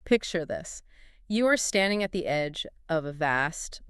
Picture this. You are standing at the edge of a vast,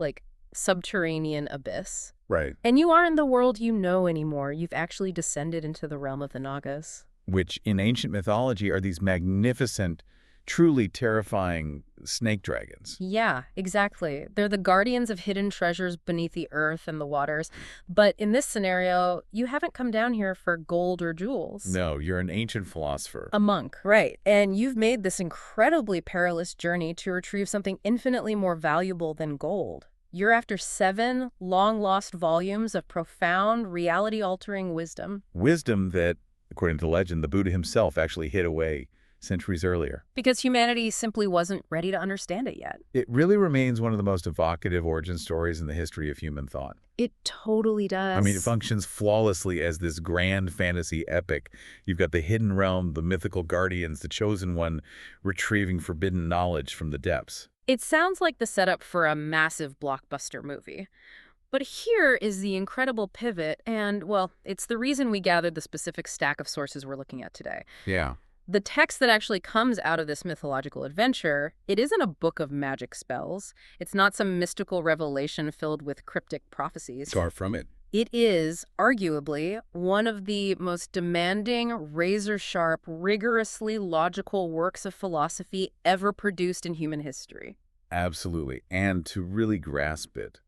subterranean abyss. Right. And you aren't in the world you know anymore. You've actually descended into the realm of the Nagas. Which in ancient mythology are these magnificent, truly terrifying snake dragons. Yeah, exactly. They're the guardians of hidden treasures beneath the earth and the waters. But in this scenario, you haven't come down here for gold or jewels. No, you're an ancient philosopher. A monk, right. And you've made this incredibly perilous journey to retrieve something infinitely more valuable than gold. You're after 7 long-lost volumes of profound, reality-altering wisdom. Wisdom that, according to legend, the Buddha himself actually hid away centuries earlier. Because humanity simply wasn't ready to understand it yet. It really remains one of the most evocative origin stories in the history of human thought. It totally does. I mean, it functions flawlessly as this grand fantasy epic. You've got the hidden realm, the mythical guardians, the chosen one, retrieving forbidden knowledge from the depths. It sounds like the setup for a massive blockbuster movie. But here is the incredible pivot, and, well, it's the reason we gathered the specific stack of sources we're looking at today. Yeah. The text that actually comes out of this mythological adventure, it isn't a book of magic spells. It's not some mystical revelation filled with cryptic prophecies. Far from it. It is, arguably, one of the most demanding, razor-sharp, rigorously logical works of philosophy ever produced in human history. Absolutely. And to really grasp it,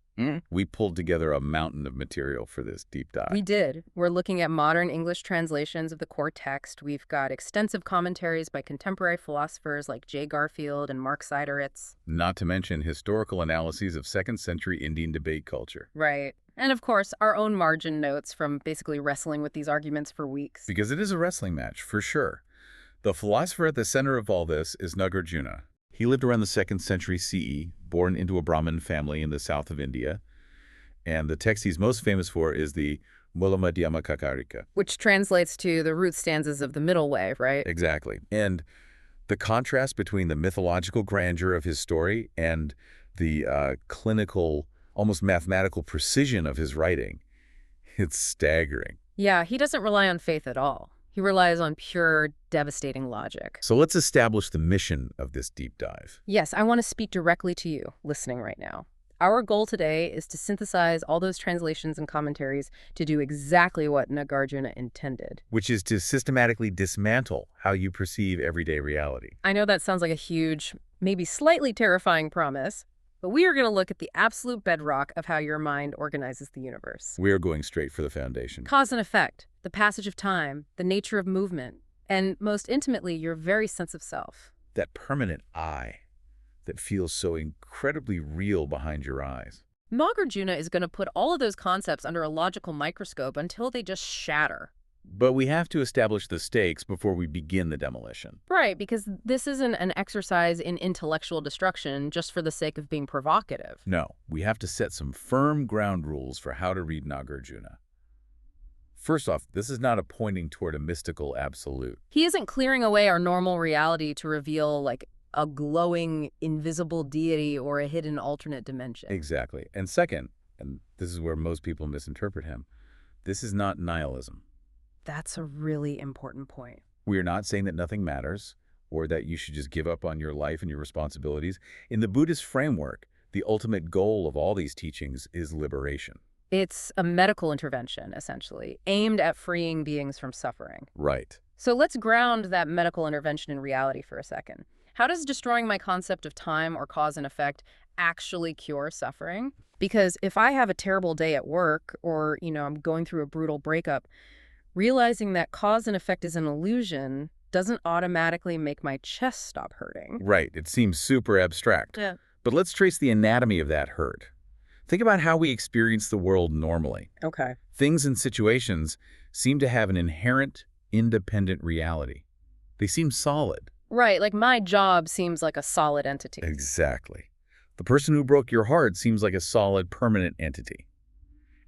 we pulled together a mountain of material for this deep dive. We did. We're looking at modern English translations of the core text. We've got extensive commentaries by contemporary philosophers like J. Garfield and Mark Sideritz. Not to mention historical analyses of second-century Indian debate culture. Right. And of course, our own margin notes from basically wrestling with these arguments for weeks. Because it is a wrestling match, for sure. The philosopher at the center of all this is Nagarjuna. He lived around the 2nd century CE, born into a Brahmin family in the south of India. And the text he's most famous for is the Mūlamadhyamakakarika. Which translates to the root stanzas of the middle way, right? Exactly. And the contrast between the mythological grandeur of his story and the clinical, almost mathematical precision of his writing, it's staggering. Yeah, he doesn't rely on faith at all. He relies on pure, devastating logic. So let's establish the mission of this deep dive. Yes, I want to speak directly to you, listening right now. Our goal today is to synthesize all those translations and commentaries to do exactly what Nagarjuna intended. Which is to systematically dismantle how you perceive everyday reality. I know that sounds like a huge, maybe slightly terrifying promise, but we are going to look at the absolute bedrock of how your mind organizes the universe. We are going straight for the foundation. Cause and effect, the passage of time, the nature of movement, and most intimately, your very sense of self. That permanent I that feels so incredibly real behind your eyes. Nagarjuna is going to put all of those concepts under a logical microscope until they just shatter. But we have to establish the stakes before we begin the demolition. Right, because this isn't an exercise in intellectual destruction just for the sake of being provocative. No, we have to set some firm ground rules for how to read Nagarjuna. First off, this is not a pointing toward a mystical absolute. He isn't clearing away our normal reality to reveal, a glowing, invisible deity or a hidden alternate dimension. Exactly. And second, and this is where most people misinterpret him, this is not nihilism. That's a really important point. We are not saying that nothing matters or that you should just give up on your life and your responsibilities. In the Buddhist framework, the ultimate goal of all these teachings is liberation. It's a medical intervention, essentially, aimed at freeing beings from suffering. Right. So let's ground that medical intervention in reality for a second. How does destroying my concept of time or cause and effect actually cure suffering? Because if I have a terrible day at work or, I'm going through a brutal breakup, realizing that cause and effect is an illusion doesn't automatically make my chest stop hurting. Right. It seems super abstract. Yeah. But let's trace the anatomy of that hurt. Think about how we experience the world normally. Okay. Things and situations seem to have an inherent, independent reality. They seem solid. Right, like my job seems like a solid entity. Exactly. The person who broke your heart seems like a solid, permanent entity.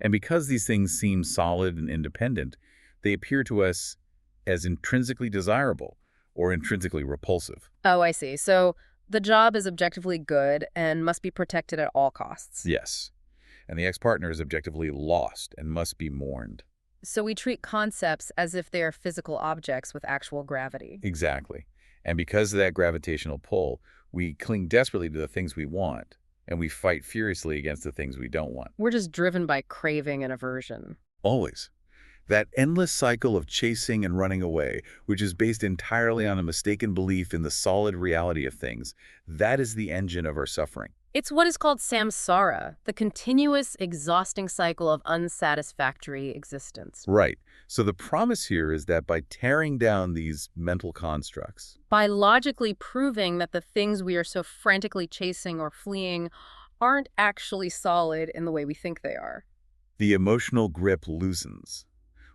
And because these things seem solid and independent, they appear to us as intrinsically desirable or intrinsically repulsive. Oh, I see. So the job is objectively good and must be protected at all costs. Yes. And the ex-partner is objectively lost and must be mourned. So we treat concepts as if they are physical objects with actual gravity. Exactly. And because of that gravitational pull, we cling desperately to the things we want, and we fight furiously against the things we don't want. We're just driven by craving and aversion. Always. That endless cycle of chasing and running away, which is based entirely on a mistaken belief in the solid reality of things, that is the engine of our suffering. It's what is called saṃsāra, the continuous, exhausting cycle of unsatisfactory existence. Right. So the promise here is that by tearing down these mental constructs, By logically proving that the things we are so frantically chasing or fleeing aren't actually solid in the way we think they are. the emotional grip loosens.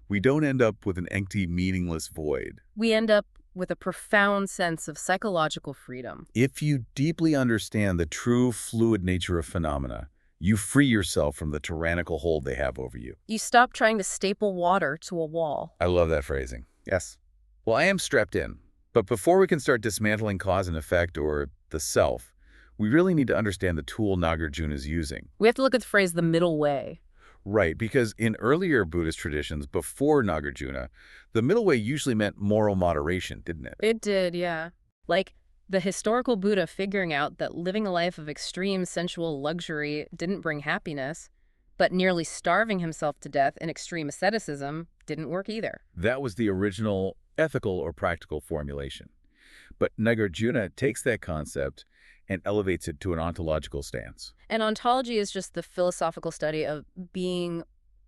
We don't end up with an empty, meaningless void. We end up with a profound sense of psychological freedom. If you deeply understand the true fluid nature of phenomena, you free yourself from the tyrannical hold they have over you. You stop trying to staple water to a wall. I love that phrasing. Yes. Well, I am strapped in. But before we can start dismantling cause and effect, or the self, we really need to understand the tool Nagarjuna is using. We have to look at the phrase the middle way. Right, because in earlier Buddhist traditions before Nagarjuna, the middle way usually meant moral moderation, didn't it? It did, yeah. Like the historical Buddha figuring out that living a life of extreme sensual luxury didn't bring happiness, but nearly starving himself to death in extreme asceticism didn't work either. That was the original ethical or practical formulation. But Nagarjuna takes that concept and elevates it to an ontological stance. And ontology is just the philosophical study of being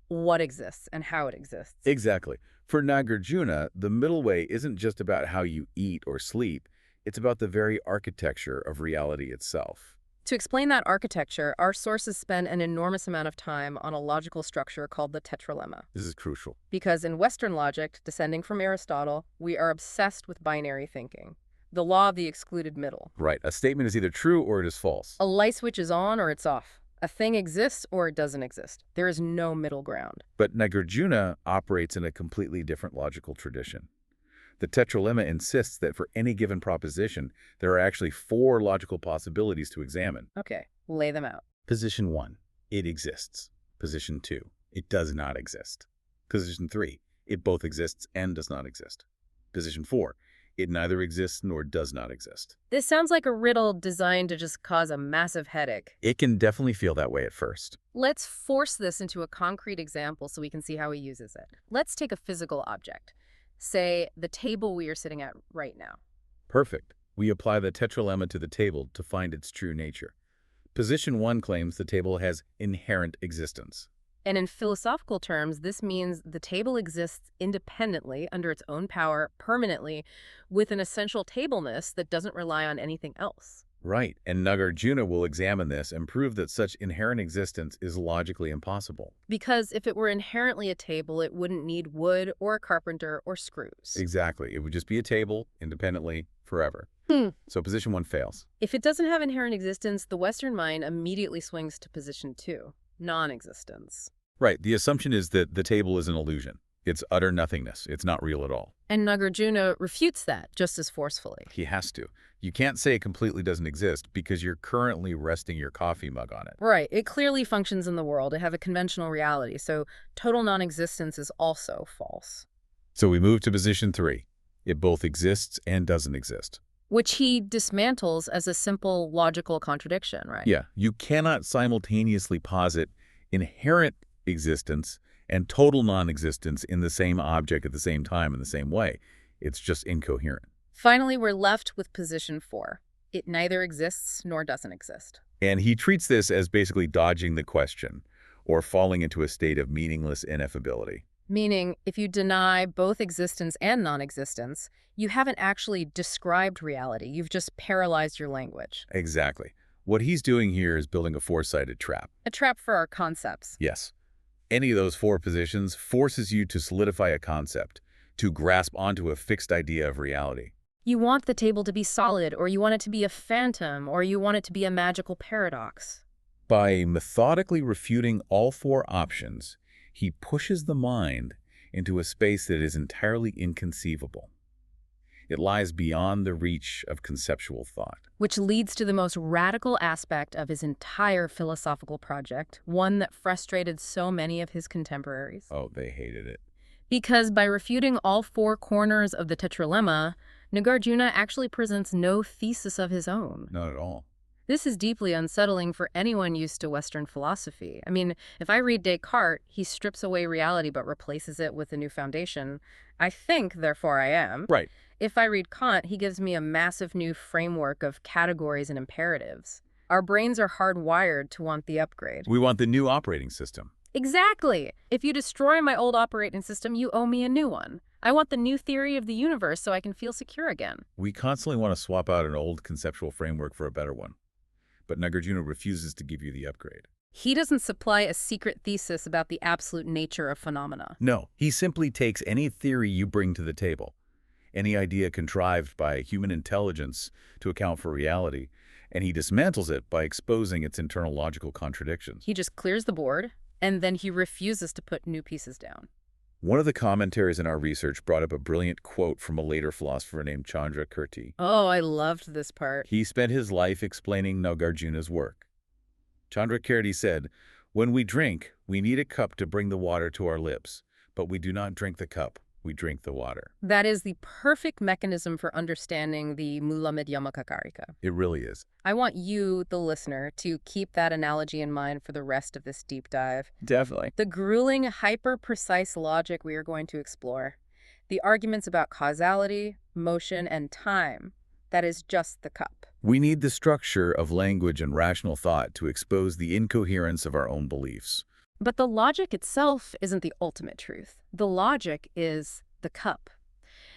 what exists and how it exists. Exactly. For Nagarjuna, the middle way isn't just about how you eat or sleep. It's about the very architecture of reality itself. To explain that architecture, our sources spend an enormous amount of time on a logical structure called the tetralemma. This is crucial. Because in Western logic, descending from Aristotle, we are obsessed with binary thinking. The law of the excluded middle. Right. A statement is either true or it is false. A light switch is on or it's off. A thing exists or it doesn't exist. There is no middle ground. But Nagarjuna operates in a completely different logical tradition. The tetralemma insists that for any given proposition, there are actually 4 logical possibilities to examine. Okay, lay them out. Position 1, it exists. Position 2, it does not exist. Position 3, it both exists and does not exist. Position 4, it neither exists nor does not exist. This sounds like a riddle designed to just cause a massive headache. It can definitely feel that way at first. Let's force this into a concrete example so we can see how he uses it. Let's take a physical object. Say, the table we are sitting at right now. Perfect. We apply the tetralemma to the table to find its true nature. Position 1 claims the table has inherent existence. And in philosophical terms, this means the table exists independently, under its own power, permanently, with an essential tableness that doesn't rely on anything else. Right, and Nagarjuna will examine this and prove that such inherent existence is logically impossible. Because if it were inherently a table, it wouldn't need wood or a carpenter or screws. Exactly. It would just be a table, independently, forever. So position 1 fails. If it doesn't have inherent existence, the Western mind immediately swings to position 2, non-existence. Right, the assumption is that the table is an illusion. It's utter nothingness. It's not real at all. And Nagarjuna refutes that just as forcefully. He has to. You can't say it completely doesn't exist because you're currently resting your coffee mug on it. Right. It clearly functions in the world. It has a conventional reality, so total non-existence is also false. So we move to position 3. It both exists and doesn't exist. Which he dismantles as a simple logical contradiction, right? Yeah, you cannot simultaneously posit inherent existence and total non-existence in the same object at the same time in the same way. It's just incoherent. Finally, we're left with position 4. It neither exists nor doesn't exist. And he treats this as basically dodging the question or falling into a state of meaningless ineffability. Meaning, if you deny both existence and non-existence, you haven't actually described reality. You've just paralyzed your language. Exactly. What he's doing here is building a 4-sided trap. A trap for our concepts. Yes. Any of those 4 positions forces you to solidify a concept, to grasp onto a fixed idea of reality. You want the table to be solid, or you want it to be a phantom, or you want it to be a magical paradox. By methodically refuting all 4 options, he pushes the mind into a space that is entirely inconceivable. It lies beyond the reach of conceptual thought. Which leads to the most radical aspect of his entire philosophical project, one that frustrated so many of his contemporaries. Oh, they hated it. Because by refuting all 4 corners of the tetralemma, Nagarjuna actually presents no thesis of his own. Not at all. This is deeply unsettling for anyone used to Western philosophy. I mean, if I read Descartes, he strips away reality but replaces it with a new foundation. I think, therefore I am. Right. If I read Kant, he gives me a massive new framework of categories and imperatives. Our brains are hardwired to want the upgrade. We want the new operating system. Exactly. If you destroy my old operating system, you owe me a new one. I want the new theory of the universe so I can feel secure again. We constantly want to swap out an old conceptual framework for a better one. But Nagarjuna refuses to give you the upgrade. He doesn't supply a secret thesis about the absolute nature of phenomena. No, he simply takes any theory you bring to the table, any idea contrived by human intelligence to account for reality, and he dismantles it by exposing its internal logical contradictions. He just clears the board, and then he refuses to put new pieces down. One of the commentaries in our research brought up a brilliant quote from a later philosopher named Candrakīrti. Oh, I loved this part. He spent his life explaining Nagarjuna's work. Candrakīrti said, "When we drink, we need a cup to bring the water to our lips, but we do not drink the cup, we drink the water." That is the perfect mechanism for understanding the Mūlamadhyamakakarika. It really is. I want you, the listener, to keep that analogy in mind for the rest of this deep dive. Definitely. The grueling, hyper-precise logic we are going to explore. The arguments about causality, motion, and time. That is just the cup. We need the structure of language and rational thought to expose the incoherence of our own beliefs. But the logic itself isn't the ultimate truth. The logic is the cup.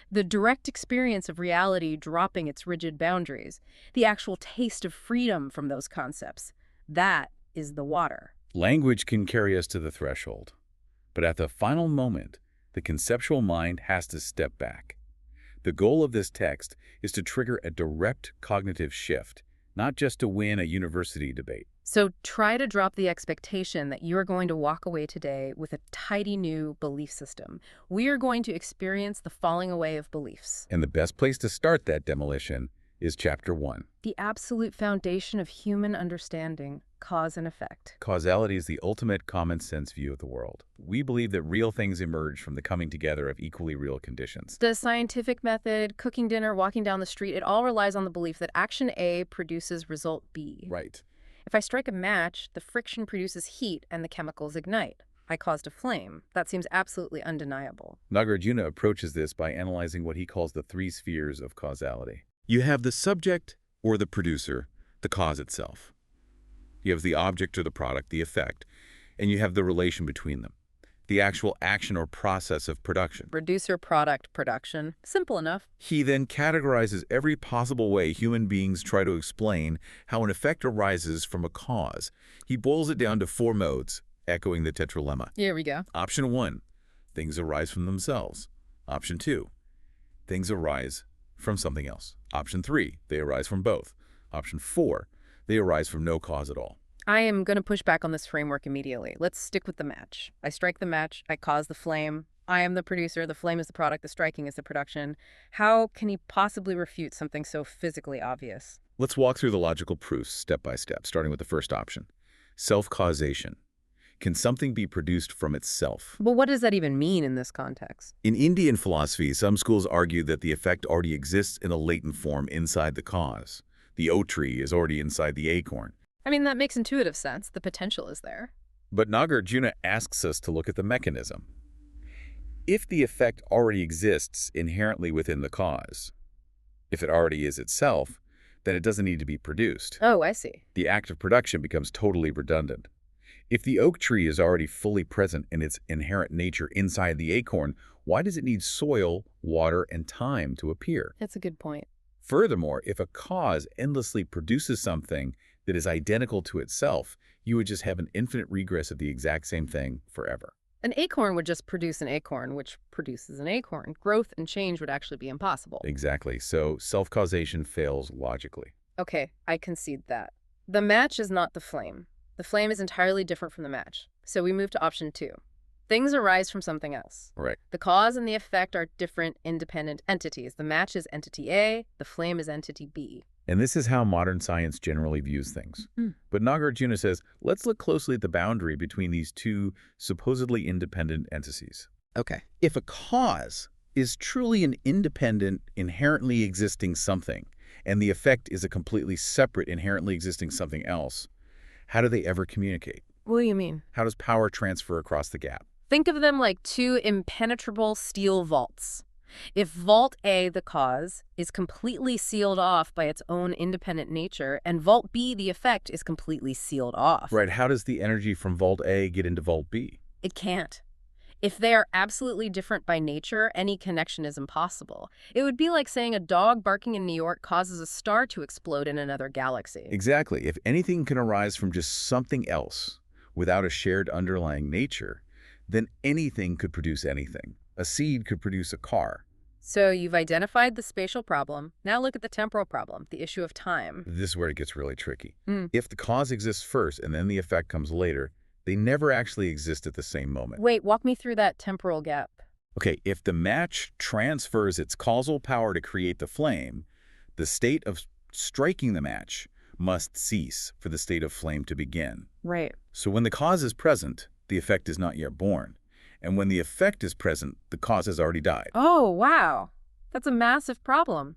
The direct experience of reality dropping its rigid boundaries. The actual taste of freedom from those concepts. That is the water. Language can carry us to the threshold, but at the final moment, the conceptual mind has to step back. The goal of this text is to trigger a direct cognitive shift, not just to win a university debate. So try to drop the expectation that you're going to walk away today with a tidy new belief system. We are going to experience the falling away of beliefs. And the best place to start that demolition is Chapter 1. The absolute foundation of human understanding, cause and effect. Causality is the ultimate common sense view of the world. We believe that real things emerge from the coming together of equally real conditions. The scientific method, cooking dinner, walking down the street, it all relies on the belief that action A produces result B. Right. If I strike a match, the friction produces heat and the chemicals ignite. I caused a flame. That seems absolutely undeniable. Nagarjuna approaches this by analyzing what he calls the three spheres of causality. You have the subject or the producer, the cause itself. You have the object or the product, the effect, and you have the relation between them, the actual action or process of production. Producer, product, production. Simple enough. He then categorizes every possible way human beings try to explain how an effect arises from a cause. He boils it down to 4 modes, echoing the tetralemma. Here we go. Option 1, things arise from themselves. Option 2, things arise from something else. Option 3, they arise from both. Option 4, they arise from no cause at all. I am going to push back on this framework immediately. Let's stick with the match. I strike the match, I cause the flame. I am the producer, the flame is the product, the striking is the production. How can he possibly refute something so physically obvious? Let's walk through the logical proofs step by step, starting with the first option. Self-causation. Can something be produced from itself? But what does that even mean in this context? In Indian philosophy, some schools argue that the effect already exists in a latent form inside the cause. The oak tree is already inside the acorn. I mean, that makes intuitive sense. The potential is there. But Nagarjuna asks us to look at the mechanism. If the effect already exists inherently within the cause, if it already is itself, then it doesn't need to be produced. Oh, I see. The act of production becomes totally redundant. If the oak tree is already fully present in its inherent nature inside the acorn, why does it need soil, water, and time to appear? That's a good point. Furthermore, if a cause endlessly produces something that is identical to itself, you would just have an infinite regress of the exact same thing forever. An acorn would just produce an acorn, which produces an acorn. Growth and change would actually be impossible. Exactly. So self-causation fails logically. Okay, I concede that. The match is not the flame. The flame is entirely different from the match. So we move to option 2. Things arise from something else. Right. The cause and the effect are different, independent entities. The match is entity A, the flame is entity B. And this is how modern science generally views things. But Nagarjuna says, let's look closely at the boundary between these two supposedly independent entities. Okay. If a cause is truly an independent, inherently existing something, and the effect is a completely separate, inherently existing something else, how do they ever communicate? What do you mean? How does power transfer across the gap? Think of them like two impenetrable steel vaults. If Vault A, the cause, is completely sealed off by its own independent nature, and Vault B, the effect, is completely sealed off. Right, how does the energy from Vault A get into Vault B? It can't. If they are absolutely different by nature, any connection is impossible. It would be like saying a dog barking in New York causes a star to explode in another galaxy. Exactly. If anything can arise from just something else without a shared underlying nature, then anything could produce anything. A seed could produce a car. So you've identified the spatial problem. Now look at the temporal problem, the issue of time. This is where it gets really tricky. Hmm. If the cause exists first and then the effect comes later, they never actually exist at the same moment. Wait, walk me through that temporal gap. Okay, if the match transfers its causal power to create the flame, the state of striking the match must cease for the state of flame to begin. Right. So when the cause is present, the effect is not yet born. And when the effect is present, the cause has already died. Oh, wow. That's a massive problem.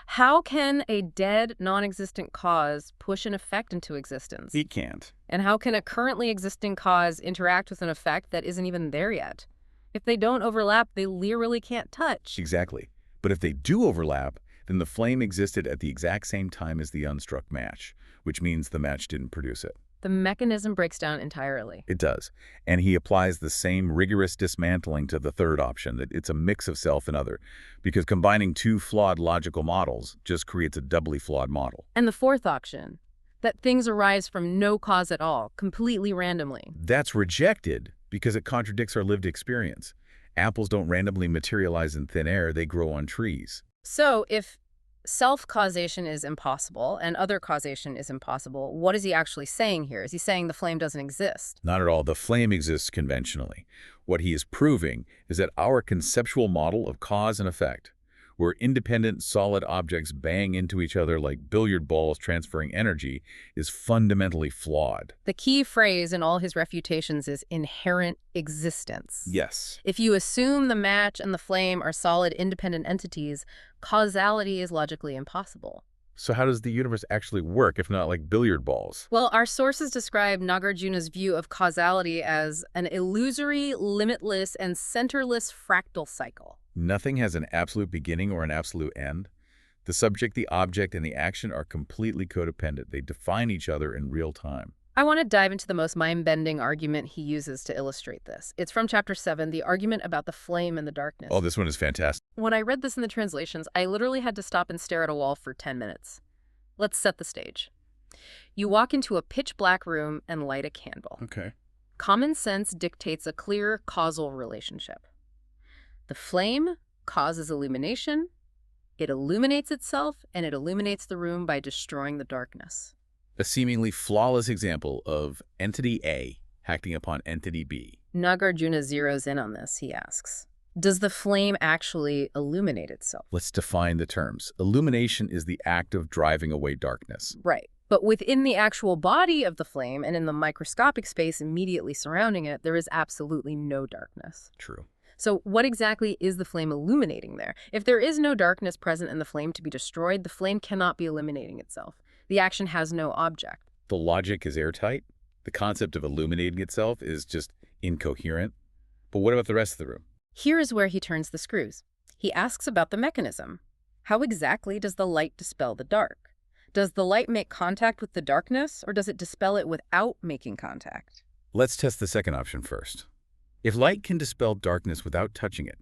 How can a dead, non-existent cause push an effect into existence? It can't. And how can a currently existing cause interact with an effect that isn't even there yet? If they don't overlap, they literally can't touch. Exactly. But if they do overlap, then the flame existed at the exact same time as the unstruck match, which means the match didn't produce it. The mechanism breaks down entirely. It does. And he applies the same rigorous dismantling to the third option, that it's a mix of self and other, because combining two flawed logical models just creates a doubly flawed model. And the fourth option, that things arise from no cause at all, completely randomly. That's rejected because it contradicts our lived experience. Apples don't randomly materialize in thin air, they grow on trees. So if self-causation is impossible and other causation is impossible, what is he actually saying here? Is he saying the flame doesn't exist? Not at all. The flame exists conventionally. What he is proving is that our conceptual model of cause and effect, where independent solid objects bang into each other like billiard balls transferring energy, is fundamentally flawed. The key phrase in all his refutations is inherent existence. Yes. If you assume the match and the flame are solid independent entities, causality is logically impossible. So how does the universe actually work if not like billiard balls? Well, our sources describe Nagarjuna's view of causality as an illusory, limitless, and centerless fractal cycle. Nothing has an absolute beginning or an absolute end. The subject, the object, and the action are completely codependent. They define each other in real time. I want to dive into the most mind-bending argument he uses to illustrate this. It's from Chapter 7, the argument about the flame and the darkness. Oh, this one is fantastic. When I read this in the translations, I literally had to stop and stare at a wall for 10 minutes. Let's set the stage. You walk into a pitch-black room and light a candle. Okay. Common sense dictates a clear causal relationship. The flame causes illumination, it illuminates itself, and it illuminates the room by destroying the darkness. A seemingly flawless example of entity A acting upon entity B. Nagarjuna zeroes in on this. He asks, does the flame actually illuminate itself? Let's define the terms. Illumination is the act of driving away darkness. Right. But within the actual body of the flame and in the microscopic space immediately surrounding it, there is absolutely no darkness. True. So what exactly is the flame illuminating there? If there is no darkness present in the flame to be destroyed, the flame cannot be illuminating itself. The action has no object. The logic is airtight. The concept of illuminating itself is just incoherent. But what about the rest of the room? Here is where he turns the screws. He asks about the mechanism. How exactly does the light dispel the dark? Does the light make contact with the darkness, or does it dispel it without making contact? Let's test the second option first. If light can dispel darkness without touching it,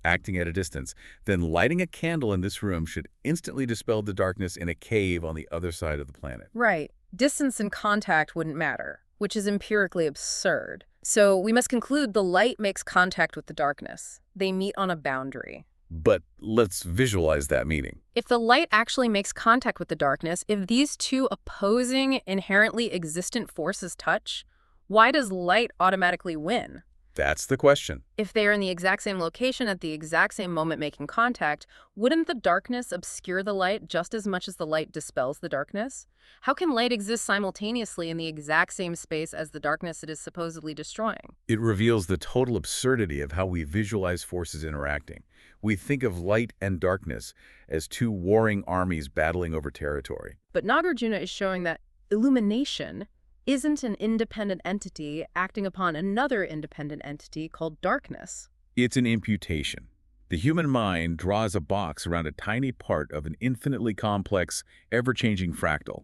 acting at a distance, then lighting a candle in this room should instantly dispel the darkness in a cave on the other side of the planet. Right. Distance and contact wouldn't matter, which is empirically absurd. So we must conclude the light makes contact with the darkness. They meet on a boundary. But let's visualize that meeting. If the light actually makes contact with the darkness, if these two opposing, inherently existent forces touch, why does light automatically win? That's the question. If they are in the exact same location at the exact same moment making contact, wouldn't the darkness obscure the light just as much as the light dispels the darkness? How can light exist simultaneously in the exact same space as the darkness it is supposedly destroying? It reveals the total absurdity of how we visualize forces interacting. We think of light and darkness as two warring armies battling over territory. But Nagarjuna is showing that illumination isn't an independent entity acting upon another independent entity called darkness. It's an imputation. The human mind draws a box around a tiny part of an infinitely complex, ever-changing fractal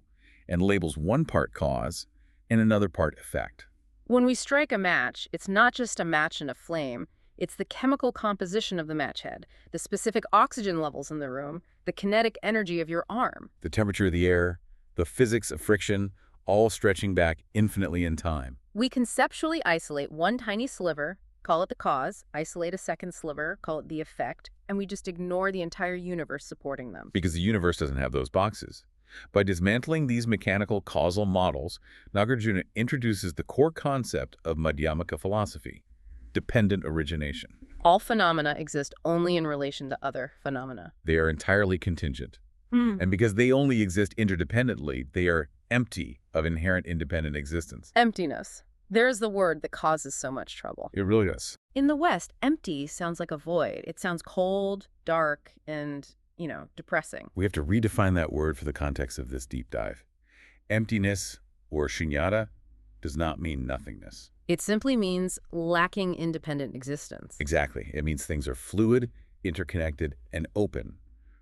and labels one part cause and another part effect. When we strike a match, it's not just a match and a flame. It's the chemical composition of the match head, the specific oxygen levels in the room, the kinetic energy of your arm. The temperature of the air, the physics of friction, all stretching back infinitely in time. We conceptually isolate one tiny sliver, call it the cause, isolate a second sliver, call it the effect, and we just ignore the entire universe supporting them. Because the universe doesn't have those boxes. By dismantling these mechanical causal models, Nagarjuna introduces the core concept of Madhyamaka philosophy, dependent origination. All phenomena exist only in relation to other phenomena. They are entirely contingent. And because they only exist interdependently, they are empty of inherent independent existence. Emptiness. There's the word that causes so much trouble. It really does. In the West, empty sounds like a void. It sounds cold, dark, and, depressing. We have to redefine that word for the context of this deep dive. Emptiness, or shunyata, does not mean nothingness. It simply means lacking independent existence. Exactly. It means things are fluid, interconnected, and open,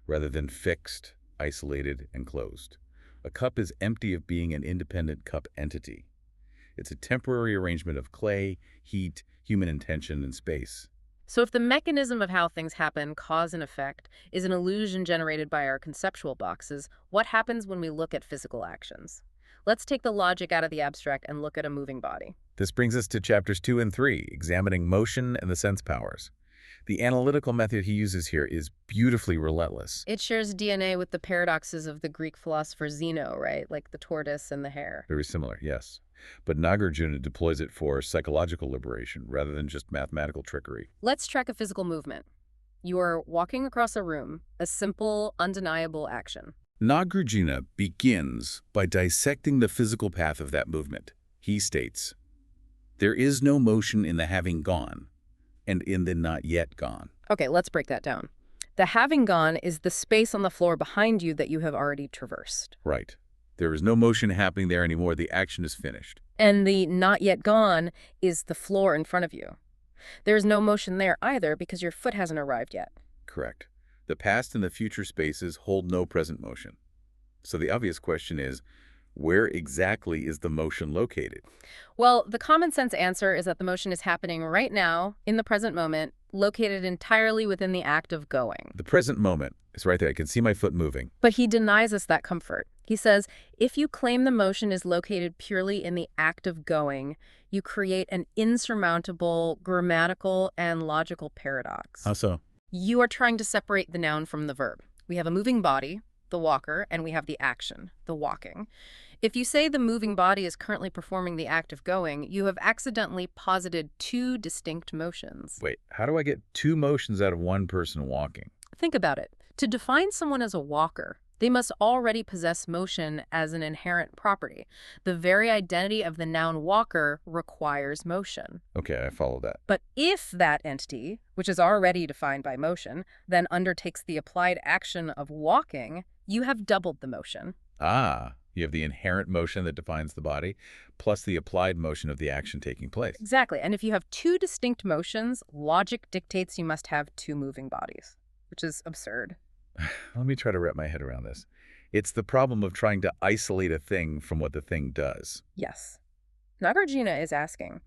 rather than fixed, isolated, and closed. A cup is empty of being an independent cup entity. It's a temporary arrangement of clay, heat, human intention, and space. So if the mechanism of how things happen, cause and effect, is an illusion generated by our conceptual boxes, what happens when we look at physical actions? Let's take the logic out of the abstract and look at a moving body. This brings us to chapters 2 and 3, examining motion and the sense powers. The analytical method he uses here is beautifully relentless. It shares DNA with the paradoxes of the Greek philosopher Zeno, right? Like the tortoise and the hare. Very similar, yes. But Nagarjuna deploys it for psychological liberation rather than just mathematical trickery. Let's track a physical movement. You are walking across a room, a simple, undeniable action. Nagarjuna begins by dissecting the physical path of that movement. He states, "There is no motion in the having gone, and in the not yet gone." Okay, let's break that down. The having gone is the space on the floor behind you that you have already traversed. Right. There is no motion happening there anymore. The action is finished. And the not yet gone is the floor in front of you. There is no motion there either because your foot hasn't arrived yet. Correct. The past and the future spaces hold no present motion. So the obvious question is, where exactly is the motion located? Well, the common sense answer is that the motion is happening right now, in the present moment, located entirely within the act of going. The present moment is right there. I can see my foot moving. But he denies us that comfort. He says, if you claim the motion is located purely in the act of going, you create an insurmountable grammatical and logical paradox. How so? You are trying to separate the noun from the verb. We have a moving body, the walker, and we have the action, the walking. If you say the moving body is currently performing the act of going, you have accidentally posited two distinct motions. Wait, how do I get two motions out of one person walking? Think about it. To define someone as a walker, they must already possess motion as an inherent property. The very identity of the noun walker requires motion. Okay, I follow that. But if that entity, which is already defined by motion, then undertakes the applied action of walking, you have doubled the motion. Ah, you have the inherent motion that defines the body, plus the applied motion of the action taking place. Exactly. And if you have two distinct motions, logic dictates you must have two moving bodies, which is absurd. Let me try to wrap my head around this. It's the problem of trying to isolate a thing from what the thing does. Yes. Nagarjuna is asking,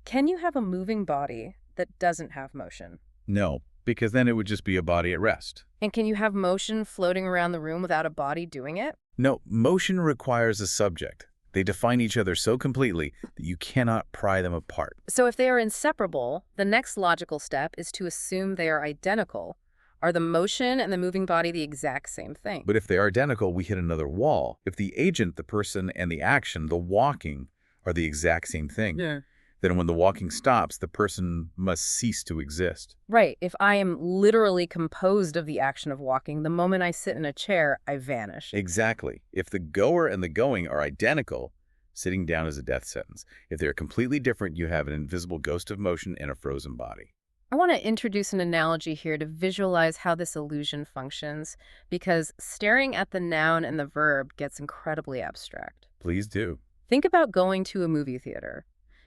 can you have a moving body that doesn't have motion? No, because then it would just be a body at rest. And can you have motion floating around the room without a body doing it? No, motion requires a subject. They define each other so completely that you cannot pry them apart. So if they are inseparable, the next logical step is to assume they are identical. Are the motion and the moving body the exact same thing? But if they are identical, we hit another wall. If the agent, the person, and the action, the walking, are the exact same thing, then when the walking stops, the person must cease to exist. Right. If I am literally composed of the action of walking, the moment I sit in a chair, I vanish. Exactly. If the goer and the going are identical, sitting down is a death sentence. If they're completely different, you have an invisible ghost of motion and a frozen body. I want to introduce an analogy here to visualize how this illusion functions, because staring at the noun and the verb gets incredibly abstract. Please do. Think about going to a movie theater.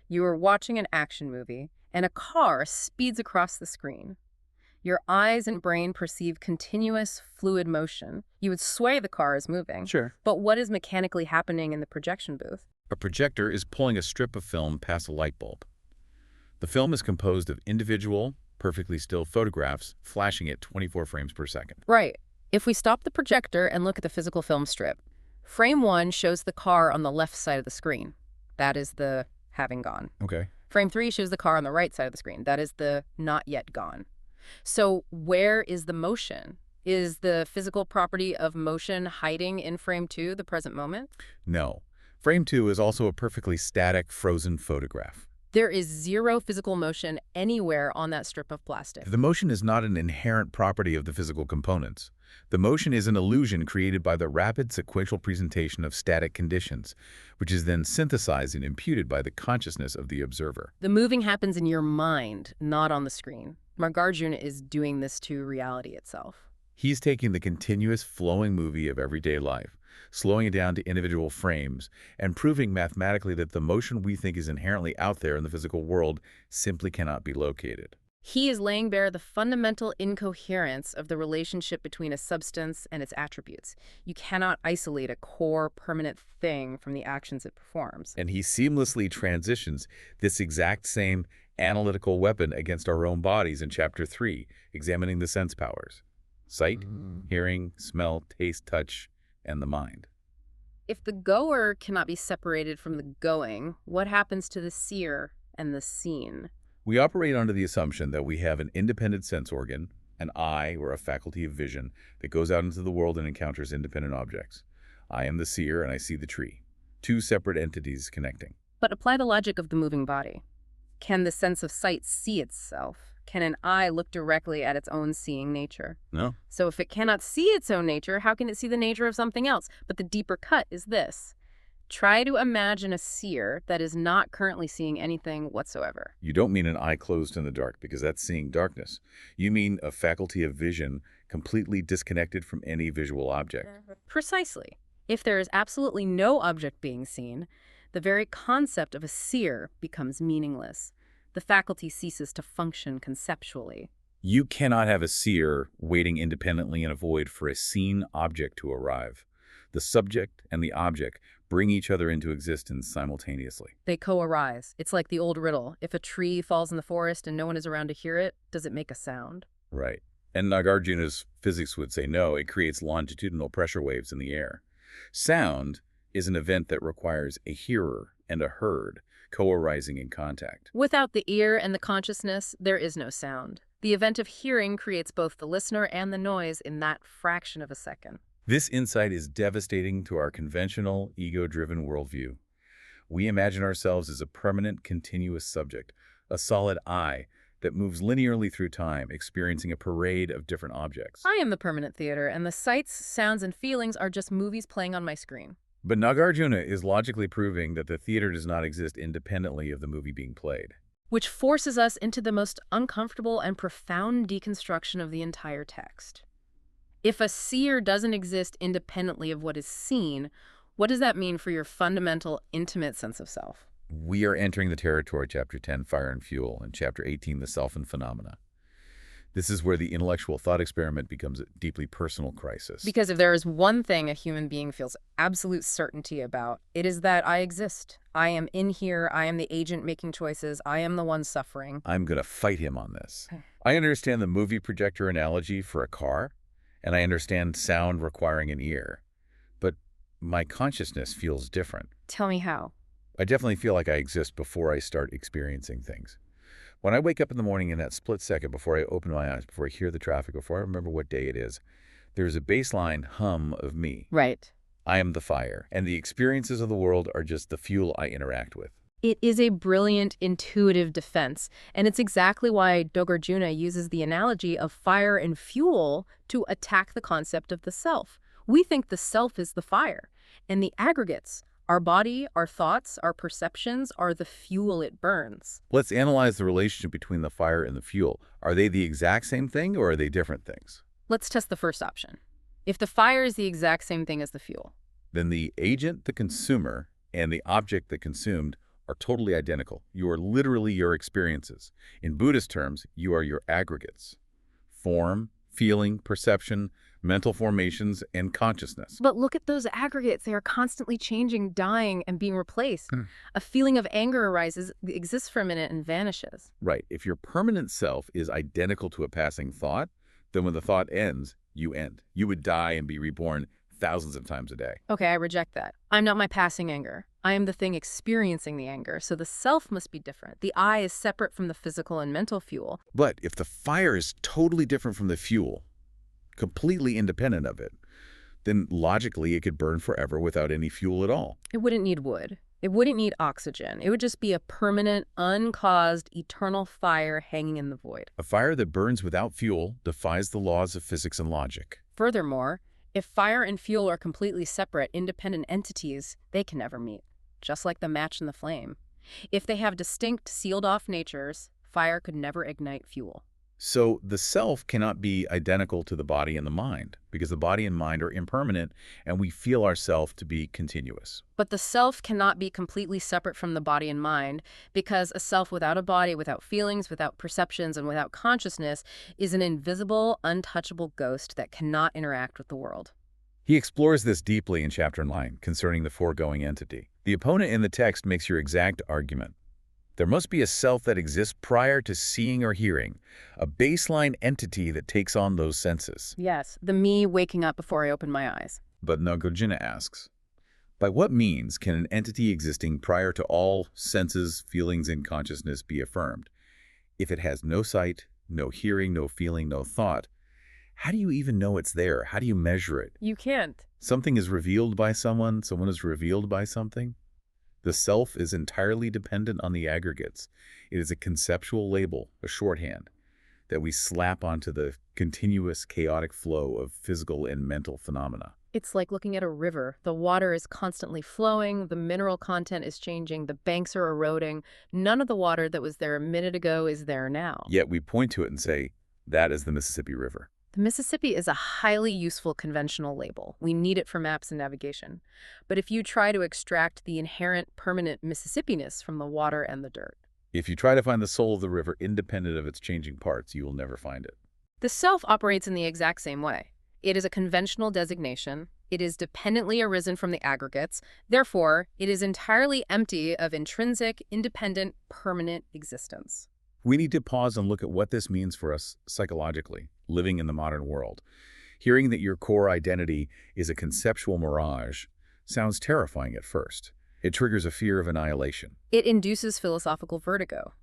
You are watching an action movie, and a car speeds across the screen. Your eyes and brain perceive continuous, fluid motion. You would swear the car is moving. Sure. But what is mechanically happening in the projection booth? A projector is pulling a strip of film past a light bulb. The film is composed of individual, perfectly still photographs flashing at 24 frames per second. Right. If we stop the projector and look at the physical film strip, frame 1 shows the car on the left side of the screen. That is the having gone. Okay. Frame 3 shows the car on the right side of the screen. That is the not yet gone. So where is the motion? Is the physical property of motion hiding in frame 2, the present moment? No. Frame 2 is also a perfectly static, frozen photograph. There is zero physical motion anywhere on that strip of plastic. The motion is not an inherent property of the physical components. The motion is an illusion created by the rapid sequential presentation of static conditions, which is then synthesized and imputed by the consciousness of the observer. The moving happens in your mind, not on the screen. Nagarjuna is doing this to reality itself. He's taking the continuous flowing movie of everyday life, slowing it down to individual frames, and proving mathematically that the motion we think is inherently out there in the physical world simply cannot be located. He is laying bare the fundamental incoherence of the relationship between a substance and its attributes. You cannot isolate a core, permanent thing from the actions it performs. And he seamlessly transitions this exact same analytical weapon against our own bodies in Chapter 3, examining the sense powers: sight, hearing, smell, taste, touch, and the mind. If the goer cannot be separated from the going, what happens to the seer and the seen? We operate under the assumption that we have an independent sense organ, an eye or a faculty of vision, that goes out into the world and encounters independent objects. I am the seer and I see the tree. Two separate entities connecting. But apply the logic of the moving body. Can the sense of sight see itself? Can an eye look directly at its own seeing nature? No. So if it cannot see its own nature, how can it see the nature of something else? But the deeper cut is this. Try to imagine a seer that is not currently seeing anything whatsoever. You don't mean an eye closed in the dark, because that's seeing darkness. You mean a faculty of vision completely disconnected from any visual object. Precisely. If there is absolutely no object being seen, the very concept of a seer becomes meaningless. The faculty ceases to function conceptually. You cannot have a seer waiting independently in a void for a seen object to arrive. The subject and the object bring each other into existence simultaneously. They co-arise. It's like the old riddle. If a tree falls in the forest and no one is around to hear it, does it make a sound? Right. And Nagarjuna's physics would say no, it creates longitudinal pressure waves in the air. Sound is an event that requires a hearer and a heard co-arising in contact. Without the ear and the consciousness, there is no sound. The event of hearing creates both the listener and the noise in that fraction of a second. This insight is devastating to our conventional, ego-driven worldview. We imagine ourselves as a permanent, continuous subject, a solid I that moves linearly through time, experiencing a parade of different objects. I am the permanent theater, and the sights, sounds, and feelings are just movies playing on my screen. But Nagarjuna is logically proving that the theater does not exist independently of the movie being played. Which forces us into the most uncomfortable and profound deconstruction of the entire text. If a seer doesn't exist independently of what is seen, what does that mean for your fundamental, intimate sense of self? We are entering the territory, Chapter 10, Fire and Fuel, and Chapter 18, The Self and Phenomena. This is where the intellectual thought experiment becomes a deeply personal crisis. Because if there is one thing a human being feels absolute certainty about, it is that I exist. I am in here. I am the agent making choices. I am the one suffering. I'm going to fight him on this. I understand the movie projector analogy for a car, and I understand sound requiring an ear. But my consciousness feels different. Tell me how. I definitely feel like I exist before I start experiencing things. When I wake up in the morning, in that split second before I open my eyes, before I hear the traffic, before I remember what day it is, there's a baseline hum of me. Right. I am the fire, and the experiences of the world are just the fuel I interact with. It is a brilliant, intuitive defense, and it's exactly why Nagarjuna uses the analogy of fire and fuel to attack the concept of the self. We think the self is the fire, and the aggregates, our body, our thoughts, our perceptions, are the fuel it burns. Let's analyze the relationship between the fire and the fuel. Are they the exact same thing, or are they different things? Let's test the first option. If the fire is the exact same thing as the fuel, Then the agent, the consumer, and the object that consumed are totally identical. You are literally your experiences. In Buddhist terms, you are your aggregates. Form, feeling, perception, mental formations, and consciousness. but look at those aggregates. They are constantly changing, dying, and being replaced. A feeling of anger arises, exists for a minute, and vanishes. Right. If your permanent self is identical to a passing thought, then when the thought ends, you end. You would die and be reborn thousands of times a day. Okay, I reject that. I'm not my passing anger. I am the thing experiencing the anger, so the self must be different. The I is separate from the physical and mental fuel. But if the fire is totally different from the fuel, completely independent of it, then logically it could burn forever without any fuel at all. It wouldn't need wood. It wouldn't need oxygen. It would just be a permanent, uncaused, eternal fire hanging in the void. A fire that burns without fuel defies the laws of physics and logic. Furthermore, if fire and fuel are completely separate, independent entities, they can never meet, just like the match and the flame. If they have distinct, sealed-off natures, fire could never ignite fuel. So the self cannot be identical to the body and the mind, because the body and mind are impermanent, and we feel ourself to be continuous. But the self cannot be completely separate from the body and mind, because a self without a body, without feelings, without perceptions, and without consciousness is an invisible, untouchable ghost that cannot interact with the world. He explores this deeply in Chapter 9 concerning the foregoing entity. The opponent in the text makes your exact argument. There must be a self that exists prior to seeing or hearing, a baseline entity that takes on those senses. Yes, the me waking up before I open my eyes. But Nagarjuna asks, by what means can an entity existing prior to all senses, feelings, and consciousness be affirmed? If it has no sight, no hearing, no feeling, no thought, how do you even know it's there? How do you measure it? You can't. Something is revealed by someone is revealed by something. The self is entirely dependent on the aggregates. It is a conceptual label, a shorthand, that we slap onto the continuous chaotic flow of physical and mental phenomena. It's like looking at a river. The water is constantly flowing, the mineral content is changing, the banks are eroding. None of the water that was there a minute ago is there now. Yet we point to it and say, that is the Mississippi River. The Mississippi is a highly useful conventional label. We need it for maps and navigation. But if you try to extract the inherent permanent Mississippiness from the water and the dirt, If you try to find the soul of the river independent of its changing parts, you will never find it. the self operates in the exact same way. It is a conventional designation. It is dependently arisen from the aggregates. Therefore, it is entirely empty of intrinsic, independent, permanent existence. We need to pause and look at what this means for us psychologically, living in the modern world. Hearing that your core identity is a conceptual mirage sounds terrifying at first. It triggers a fear of annihilation. It induces philosophical vertigo.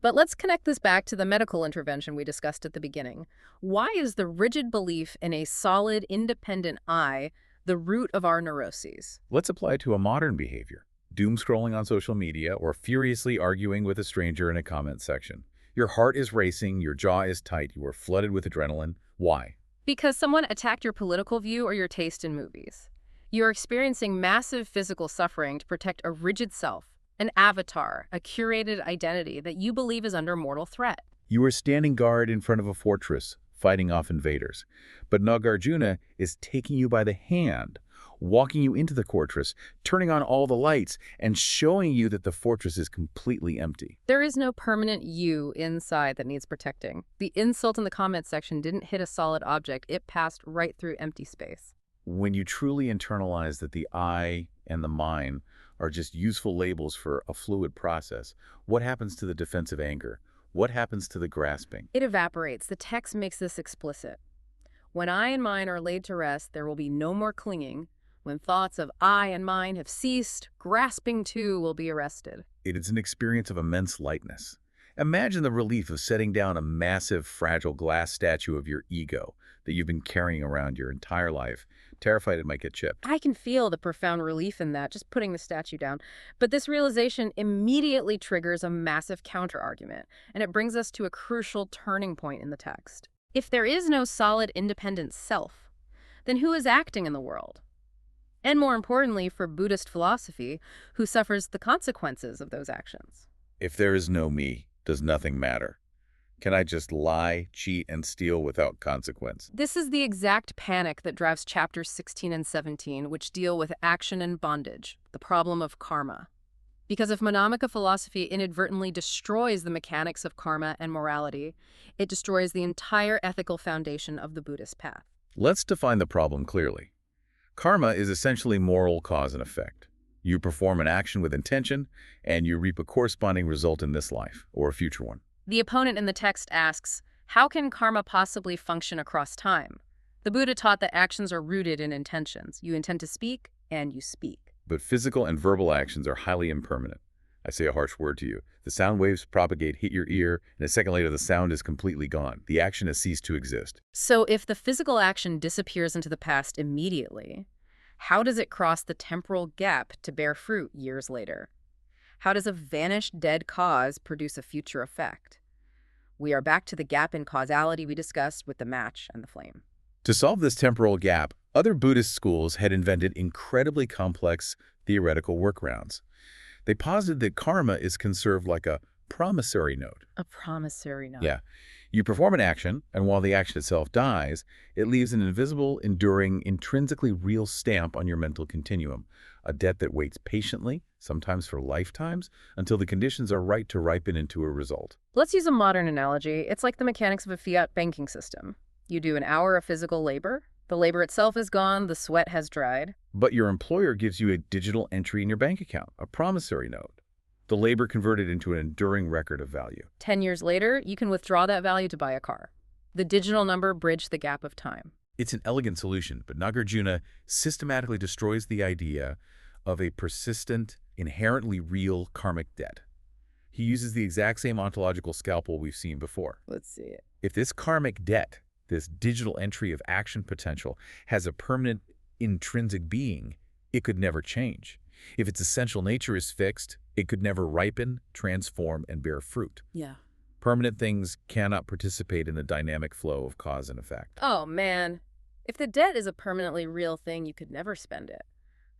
But let's connect this back to the medical intervention we discussed at the beginning. Why is the rigid belief in a solid, independent I the root of our neuroses? Let's apply it to a modern behavior. Doom scrolling on social media or furiously arguing with a stranger in a comment section. Your heart is racing, your jaw is tight, you are flooded with adrenaline. Why? Because someone attacked your political view or your taste in movies. You're experiencing massive physical suffering to protect a rigid self, an avatar, a curated identity that you believe is under mortal threat. You are standing guard in front of a fortress, fighting off invaders. But Nagarjuna is taking you by the hand, walking you into the fortress, turning on all the lights, and showing you that the fortress is completely empty. There is no permanent you inside that needs protecting. The insult in the comment section didn't hit a solid object. It passed right through empty space. When you truly internalize that the I and the mine are just useful labels for a fluid process, what happens to the defensive anger? What happens to the grasping? It evaporates. The text makes this explicit. When I and mine are laid to rest, there will be no more clinging. When thoughts of I and mine have ceased, grasping too will be arrested. It is an experience of immense lightness. Imagine the relief of setting down a massive, fragile glass statue of your ego, that you've been carrying around your entire life, terrified it might get chipped. I can feel the profound relief in that, just putting the statue down. But this realization immediately triggers a massive counter-argument, and it brings us to a crucial turning point in the text. If there is no solid independent self, then who is acting in the world? And more importantly, for Buddhist philosophy, who suffers the consequences of those actions? If there is no me, does nothing matter? Can I just lie, cheat, and steal without consequence? This is the exact panic that drives chapters 16 and 17, which deal with action and bondage, the problem of karma. Because if Mālamadhyamaka philosophy inadvertently destroys the mechanics of karma and morality, it destroys the entire ethical foundation of the Buddhist path. Let's define the problem clearly. Karma is essentially moral cause and effect. You perform an action with intention, and you reap a corresponding result in this life, or a future one. The opponent in the text asks, how can karma possibly function across time? The Buddha taught that actions are rooted in intentions. You intend to speak, and you speak. But physical and verbal actions are highly impermanent. I say a harsh word to you. The sound waves propagate, hit your ear, and a second later the sound is completely gone. The action has ceased to exist. So if the physical action disappears into the past immediately, how does it cross the temporal gap to bear fruit years later? How does a vanished dead cause produce a future effect? We are back to the gap in causality we discussed with the match and the flame. To solve this temporal gap, other Buddhist schools had invented incredibly complex theoretical workarounds. They posited that karma is conserved like a promissory note. A promissory note. Yeah. You perform an action, and while the action itself dies, it leaves an invisible, enduring, intrinsically real stamp on your mental continuum, a debt that waits patiently, sometimes for lifetimes, until the conditions are right to ripen into a result. Let's use a modern analogy. It's like the mechanics of a fiat banking system. You do an hour of physical labor, the labor itself is gone, the sweat has dried. But your employer gives you a digital entry in your bank account, a promissory note. The labor converted into an enduring record of value. 10 years later, you can withdraw that value to buy a car. The digital number bridged the gap of time. It's an elegant solution, but Nagarjuna systematically destroys the idea of a persistent, inherently real karmic debt. He uses the exact same ontological scalpel we've seen before. Let's see it. If this karmic debt, this digital entry of action potential, has a permanent intrinsic being, it could never change. If its essential nature is fixed, it could never ripen, transform, and bear fruit. Yeah. Permanent things cannot participate in the dynamic flow of cause and effect. Oh, man. If the debt is a permanently real thing, you could never spend it.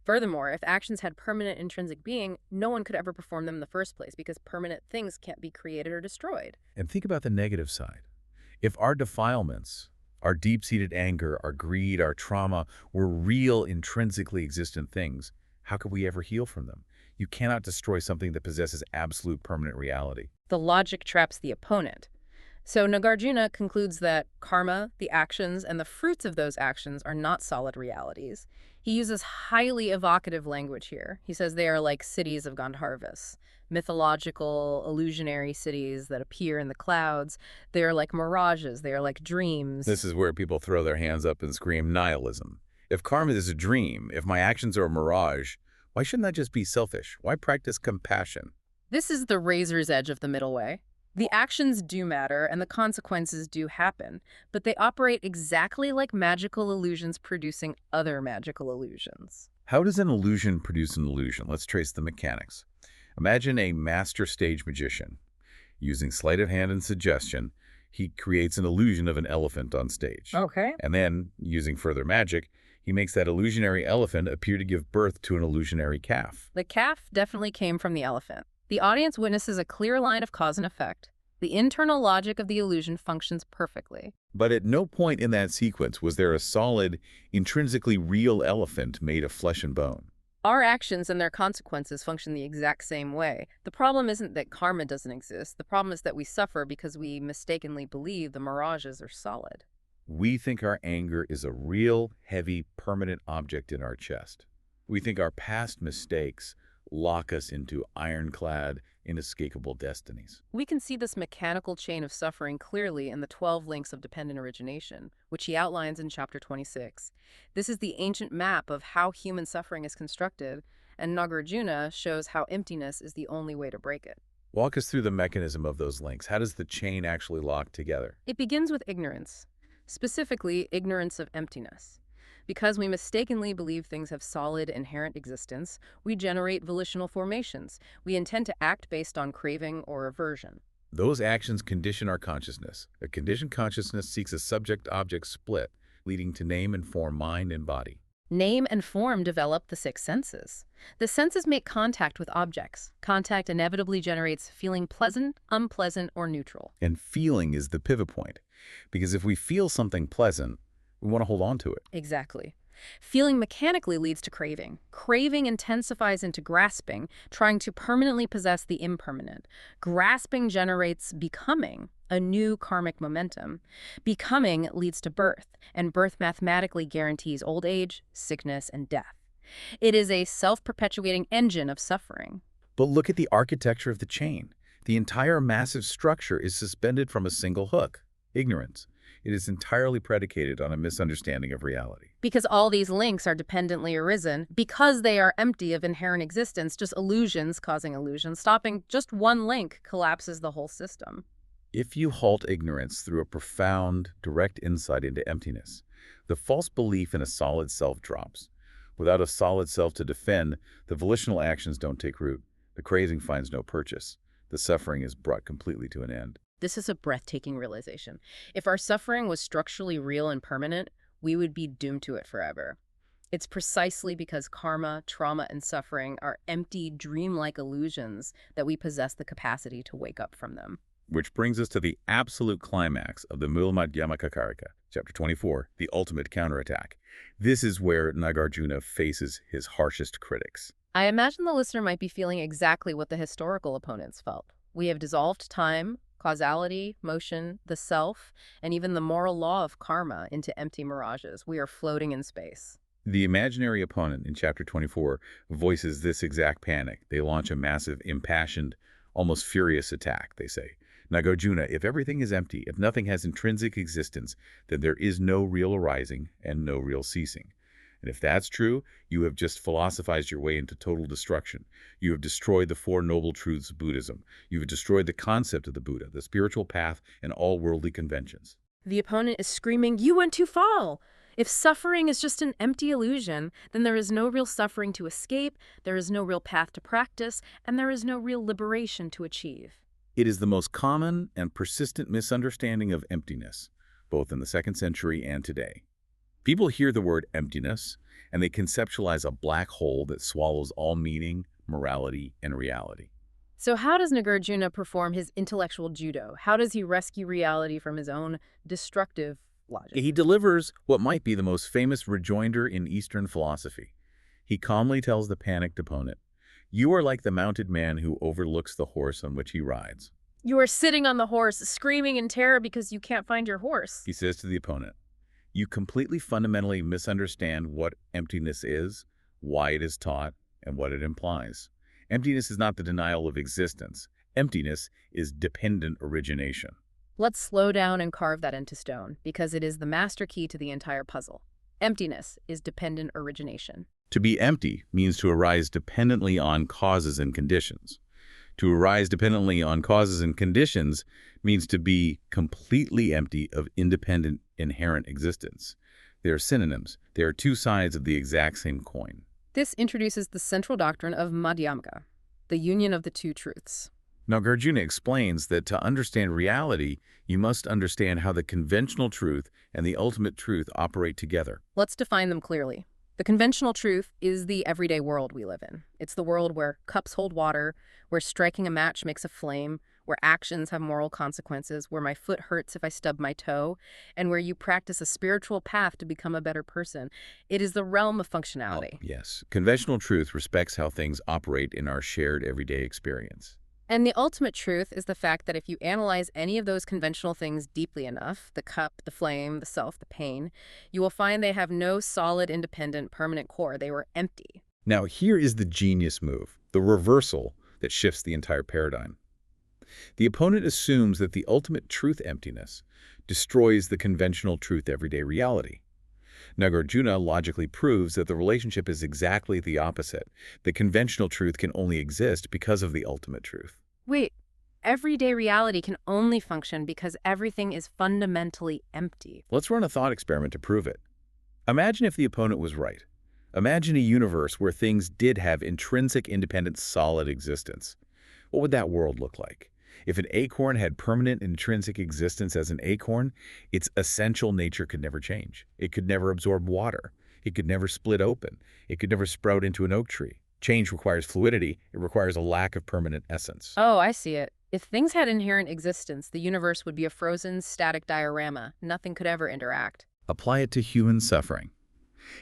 Furthermore, if actions had permanent intrinsic being, no one could ever perform them in the first place because permanent things can't be created or destroyed. And think about the negative side. If our defilements, our deep-seated anger, our greed, our trauma were real, intrinsically existent things, how could we ever heal from them? You cannot destroy something that possesses absolute permanent reality. The logic traps the opponent. So Nāgārjuna concludes that karma, the actions, and the fruits of those actions are not solid realities. He uses highly evocative language here. He says they are like cities of Gandharvas, mythological, illusionary cities that appear in the clouds. They are like mirages. They are like dreams. This is where people throw their hands up and scream nihilism. If karma is a dream, if my actions are a mirage, why shouldn't that just be selfish? Why practice compassion? This is the razor's edge of the middle way. The actions do matter and the consequences do happen, but they operate exactly like magical illusions producing other magical illusions. How does an illusion produce an illusion? Let's trace the mechanics. Imagine a master stage magician. Using sleight of hand and suggestion, he creates an illusion of an elephant on stage. Okay. And then, using further magic, he makes that illusionary elephant appear to give birth to an illusionary calf. The calf definitely came from the elephant. The audience witnesses a clear line of cause and effect. The internal logic of the illusion functions perfectly. But at no point in that sequence was there a solid, intrinsically real elephant made of flesh and bone. Our actions and their consequences function the exact same way. The problem isn't that karma doesn't exist. The problem is that we suffer because we mistakenly believe the mirages are solid. We think our anger is a real, heavy, permanent object in our chest. We think our past mistakes lock us into ironclad, inescapable destinies. We can see this mechanical chain of suffering clearly in the 12 links of dependent origination, which he outlines in chapter 26. This is the ancient map of how human suffering is constructed, and Nagarjuna shows how emptiness is the only way to break it. Walk us through the mechanism of those links. How does the chain actually lock together? It begins with ignorance. specifically ignorance of emptiness. Because we mistakenly believe things have solid, inherent existence, we generate volitional formations. We intend to act based on craving or aversion. Those actions condition our consciousness. A conditioned consciousness seeks a subject-object split, leading to name and form mind and body. Name and form develop the six senses. The senses make contact with objects. Contact inevitably generates feeling pleasant, unpleasant, or neutral. And feeling is the pivot point, because if we feel something pleasant, we want to hold on to it. Exactly. Feeling mechanically leads to craving. Craving intensifies into grasping, trying to permanently possess the impermanent. Grasping generates becoming, a new karmic momentum. Becoming leads to birth, and birth mathematically guarantees old age, sickness, and death. It is a self-perpetuating engine of suffering. But look at the architecture of the chain. The entire massive structure is suspended from a single hook: ignorance. It is entirely predicated on a misunderstanding of reality. Because all these links are dependently arisen, because they are empty of inherent existence, just illusions causing illusions, stopping just one link collapses the whole system. If you halt ignorance through a profound, direct insight into emptiness, the false belief in a solid self drops. Without a solid self to defend, the volitional actions don't take root. The craving finds no purchase. The suffering is brought completely to an end. This is a breathtaking realization. If our suffering was structurally real and permanent, we would be doomed to it forever. It's precisely because karma, trauma, and suffering are empty, dreamlike illusions that we possess the capacity to wake up from them. Which brings us to the absolute climax of the Mūlamadhyamakakārikā, chapter 24, the ultimate counterattack. This is where Nagarjuna faces his harshest critics. I imagine the listener might be feeling exactly what the historical opponents felt. We have dissolved time, causality, motion, the self, and even the moral law of karma into empty mirages. We are floating in space. The imaginary opponent in chapter 24 voices this exact panic. They launch a massive, impassioned, almost furious attack, they say. Nagarjuna, if everything is empty, if nothing has intrinsic existence, then there is no real arising and no real ceasing. And if that's true, you have just philosophized your way into total destruction. You have destroyed the Four Noble Truths of Buddhism. You have destroyed the concept of the Buddha, the spiritual path, and all worldly conventions. The opponent is screaming, "You went too far! If suffering is just an empty illusion, then there is no real suffering to escape, there is no real path to practice, and there is no real liberation to achieve." It is the most common and persistent misunderstanding of emptiness, both in the 2nd century and today. People hear the word emptiness, and they conceptualize a black hole that swallows all meaning, morality, and reality. So how does Nagarjuna perform his intellectual judo? How does he rescue reality from his own destructive logic? He delivers what might be the most famous rejoinder in Eastern philosophy. He calmly tells the panicked opponent, "You are like the mounted man who overlooks the horse on which he rides." You are sitting on the horse, screaming in terror because you can't find your horse. He says to the opponent, "You completely fundamentally misunderstand what emptiness is, why it is taught, and what it implies. Emptiness is not the denial of existence. Emptiness is dependent origination." Let's slow down and carve that into stone, because it is the master key to the entire puzzle. Emptiness is dependent origination. To be empty means to arise dependently on causes and conditions. To arise dependently on causes and conditions means to be completely empty of independent, inherent existence. They are synonyms. They are two sides of the exact same coin. This introduces the central doctrine of Madhyamaka, the union of the two truths. Nagarjuna explains that to understand reality, you must understand how the conventional truth and the ultimate truth operate together. Let's define them clearly. The conventional truth is the everyday world we live in. It's the world where cups hold water, where striking a match makes a flame, where actions have moral consequences, where my foot hurts if I stub my toe, and where you practice a spiritual path to become a better person. It is the realm of functionality. Yes, conventional truth respects how things operate in our shared everyday experience. And the ultimate truth is the fact that if you analyze any of those conventional things deeply enough, the cup, the flame, the self, the pain, you will find they have no solid, independent, permanent core. They were empty. Now, here is the genius move, the reversal that shifts the entire paradigm. The opponent assumes that the ultimate truth emptiness destroys the conventional truth everyday reality. Nagarjuna logically proves that the relationship is exactly the opposite. The conventional truth can only exist because of the ultimate truth. Wait, everyday reality can only function because everything is fundamentally empty. Let's run a thought experiment to prove it. Imagine if the opponent was right. Imagine a universe where things did have intrinsic, independent, solid existence. What would that world look like? If an acorn had permanent intrinsic existence as an acorn, its essential nature could never change. It could never absorb water. It could never split open. It could never sprout into an oak tree. Change requires fluidity. It requires a lack of permanent essence. Oh, I see it. If things had inherent existence, the universe would be a frozen, static diorama. Nothing could ever interact. Apply it to human suffering.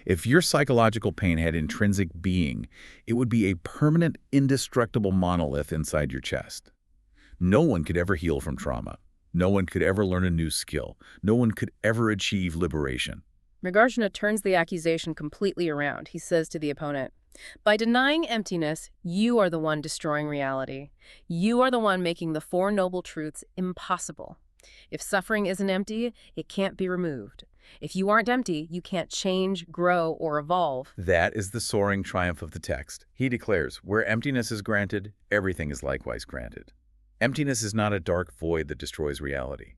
If your psychological pain had intrinsic being, it would be a permanent, indestructible monolith inside your chest. No one could ever heal from trauma. No one could ever learn a new skill. No one could ever achieve liberation. Nagarjuna turns the accusation completely around. He says to the opponent, by denying emptiness, you are the one destroying reality. You are the one making the Four Noble Truths impossible. If suffering isn't empty, it can't be removed. If you aren't empty, you can't change, grow, or evolve. That is the soaring triumph of the text. He declares, where emptiness is granted, everything is likewise granted. Emptiness is not a dark void that destroys reality.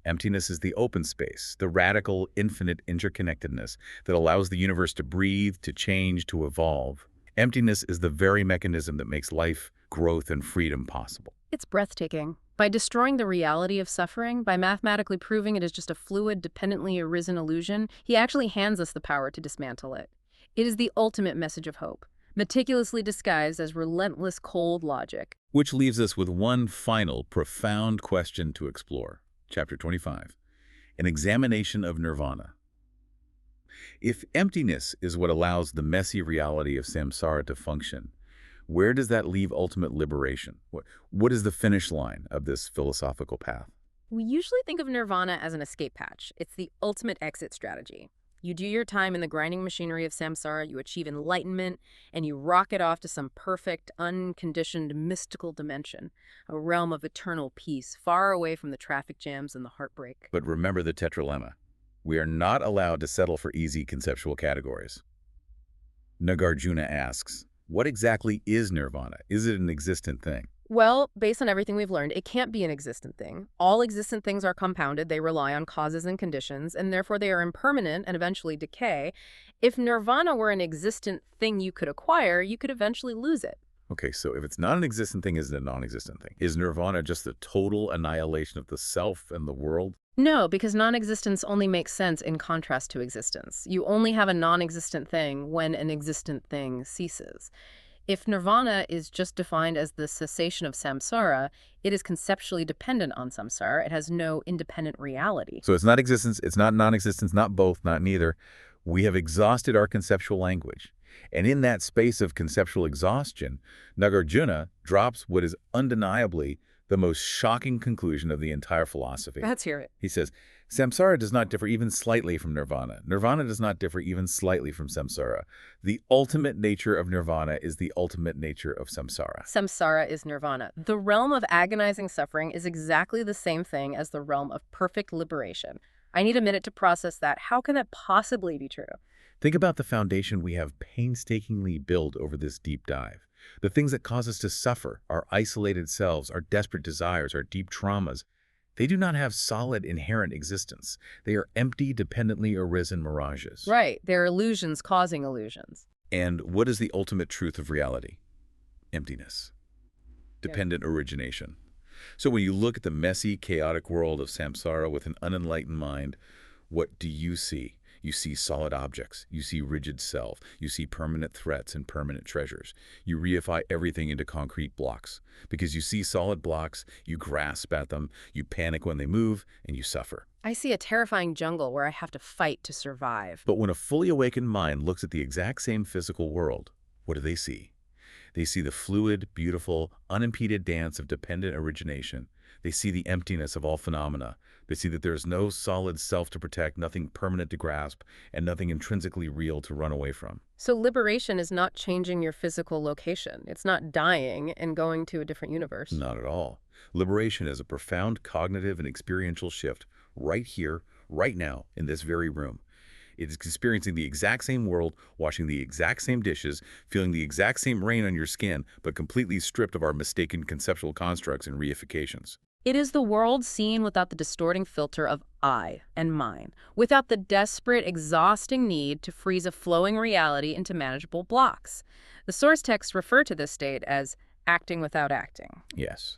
Emptiness is the open space, the radical, infinite interconnectedness that allows the universe to breathe, to change, to evolve. Emptiness is the very mechanism that makes life, growth, and freedom possible. It's breathtaking. By destroying the reality of suffering, by mathematically proving it is just a fluid, dependently arisen illusion, he actually hands us the power to dismantle it. It is the ultimate message of hope, meticulously disguised as relentless, cold logic. Which leaves us with one final, profound question to explore. Chapter 25, an examination of nirvana. If emptiness is what allows the messy reality of samsara to function, where does that leave ultimate liberation? What is the finish line of this philosophical path? We usually think of nirvana as an escape hatch. It's the ultimate exit strategy. You do your time in the grinding machinery of samsara, you achieve enlightenment, and you rocket off to some perfect, unconditioned, mystical dimension, a realm of eternal peace, far away from the traffic jams and the heartbreak. But remember the tetralemma. We are not allowed to settle for easy conceptual categories. Nagarjuna asks, what exactly is nirvana? Is it an existent thing? Well, based on everything we've learned, it can't be an existent thing. All existent things are compounded, they rely on causes and conditions, and therefore they are impermanent and eventually decay. If nirvana were an existent thing you could acquire, you could eventually lose it. Okay, so if it's not an existent thing, is it a non-existent thing? Is nirvana just the total annihilation of the self and the world? No, because non-existence only makes sense in contrast to existence. You only have a non-existent thing when an existent thing ceases. If nirvana is just defined as the cessation of samsara, it is conceptually dependent on samsara. It has no independent reality. So it's not existence, it's not non-existence, not both, not neither. We have exhausted our conceptual language. And in that space of conceptual exhaustion, Nagarjuna drops what is undeniably the most shocking conclusion of the entire philosophy. Let's hear it. He says, samsara does not differ even slightly from nirvana. Nirvana does not differ even slightly from samsara. The ultimate nature of nirvana is the ultimate nature of samsara. Samsara is nirvana. The realm of agonizing suffering is exactly the same thing as the realm of perfect liberation. I need a minute to process that. How can that possibly be true? Think about the foundation we have painstakingly built over this deep dive. The things that cause us to suffer, our isolated selves, our desperate desires, our deep traumas, they do not have solid inherent existence. They are empty, dependently arisen mirages. Right. They're illusions causing illusions. And what is the ultimate truth of reality? Emptiness. Dependent origination. So when you look at the messy, chaotic world of samsara with an unenlightened mind, what do you see? You see solid objects. You see rigid self. You see permanent threats and permanent treasures. You reify everything into concrete blocks. Because you see solid blocks, you grasp at them, you panic when they move, and you suffer. I see a terrifying jungle where I have to fight to survive. But when a fully awakened mind looks at the exact same physical world, what do they see? They see the fluid, beautiful, unimpeded dance of dependent origination. They see the emptiness of all phenomena. They see that there is no solid self to protect, nothing permanent to grasp, and nothing intrinsically real to run away from. So liberation is not changing your physical location. It's not dying and going to a different universe. Not at all. Liberation is a profound cognitive and experiential shift right here, right now, in this very room. It's experiencing the exact same world, washing the exact same dishes, feeling the exact same rain on your skin, but completely stripped of our mistaken conceptual constructs and reifications. It is the world seen without the distorting filter of I and mine, without the desperate, exhausting need to freeze a flowing reality into manageable blocks. The source texts refer to this state as acting without acting. Yes.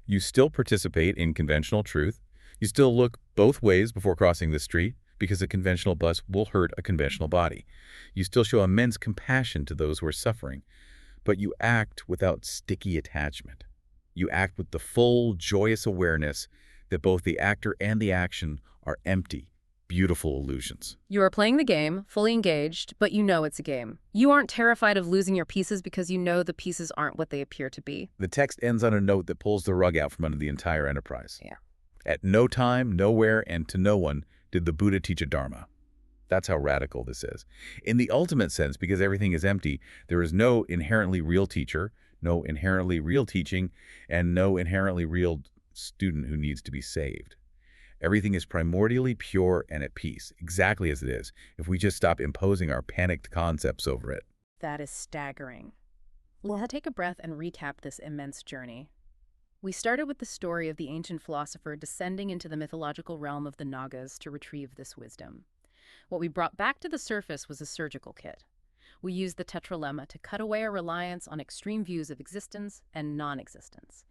You still participate in conventional truth. You still look both ways before crossing the street, because a conventional bus will hurt a conventional body. You still show immense compassion to those who are suffering, but you act without sticky attachment. You act with the full, joyous awareness that both the actor and the action are empty, beautiful illusions. You are playing the game, fully engaged, but you know it's a game. You aren't terrified of losing your pieces because you know the pieces aren't what they appear to be. The text ends on a note that pulls the rug out from under the entire enterprise. Yeah. At no time, nowhere, and to no one did the Buddha teach a dharma. That's how radical this is. In the ultimate sense, because everything is empty, there is no inherently real teacher, no inherently real teaching, and no inherently real student who needs to be saved. Everything is primordially pure and at peace, exactly as it is, if we just stop imposing our panicked concepts over it. That is staggering. Let's take a breath and recap this immense journey. We started with the story of the ancient philosopher descending into the mythological realm of the Nagas to retrieve this wisdom. What we brought back to the surface was a surgical kit. We used the tetralemma to cut away our reliance on extreme views of existence and non-existence.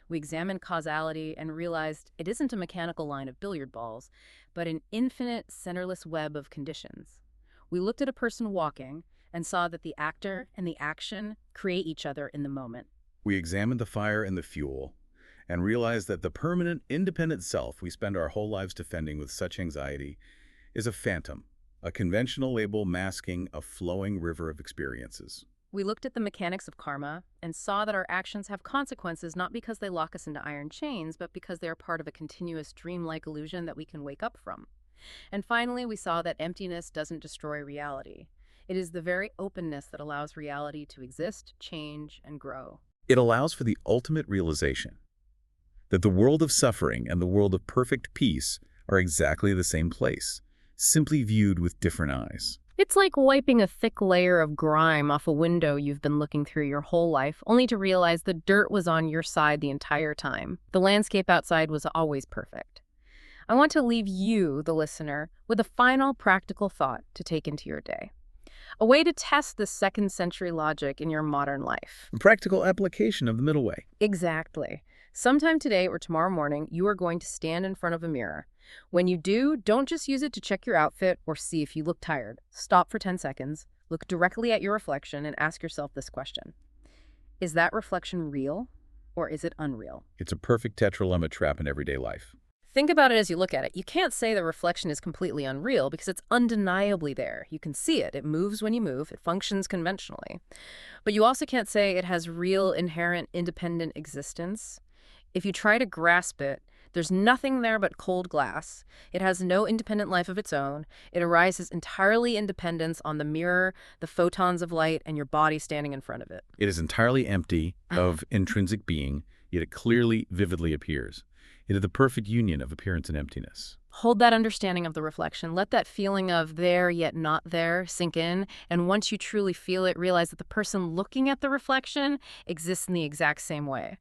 We examined causality and realized it isn't a mechanical line of billiard balls, but an infinite, centerless web of conditions. We looked at a person walking and saw that the actor and the action create each other in the moment. We examined the fire and the fuel, and realized that the permanent, independent self we spend our whole lives defending with such anxiety is a phantom, a conventional label masking a flowing river of experiences. We looked at the mechanics of karma and saw that our actions have consequences not because they lock us into iron chains, but because they are part of a continuous dreamlike illusion that we can wake up from. And finally, we saw that emptiness doesn't destroy reality. It is the very openness that allows reality to exist, change, and grow. It allows for the ultimate realization that the world of suffering and the world of perfect peace are exactly the same place, simply viewed with different eyes. It's like wiping a thick layer of grime off a window you've been looking through your whole life, only to realize the dirt was on your side the entire time. The landscape outside was always perfect. I want to leave you, the listener, with a final practical thought to take into your day. A way to test this second-century logic in your modern life. A practical application of the middle way. Exactly. Sometime today or tomorrow morning, you are going to stand in front of a mirror. When you do, don't just use it to check your outfit or see if you look tired. Stop for 10 seconds, look directly at your reflection, and ask yourself this question. Is that reflection real, or is it unreal? It's a perfect tetralemma trap in everyday life. Think about it as you look at it. You can't say the reflection is completely unreal because it's undeniably there. You can see it. It moves when you move. It functions conventionally. But you also can't say it has real, inherent, independent existence. If you try to grasp it, there's nothing there but cold glass. It has no independent life of its own. It arises entirely in dependence on the mirror, the photons of light, and your body standing in front of it. It is entirely empty of intrinsic being, yet it clearly, vividly appears. It is the perfect union of appearance and emptiness. Hold that understanding of the reflection. Let that feeling of there yet not there sink in. And once you truly feel it, realize that the person looking at the reflection exists in the exact same way.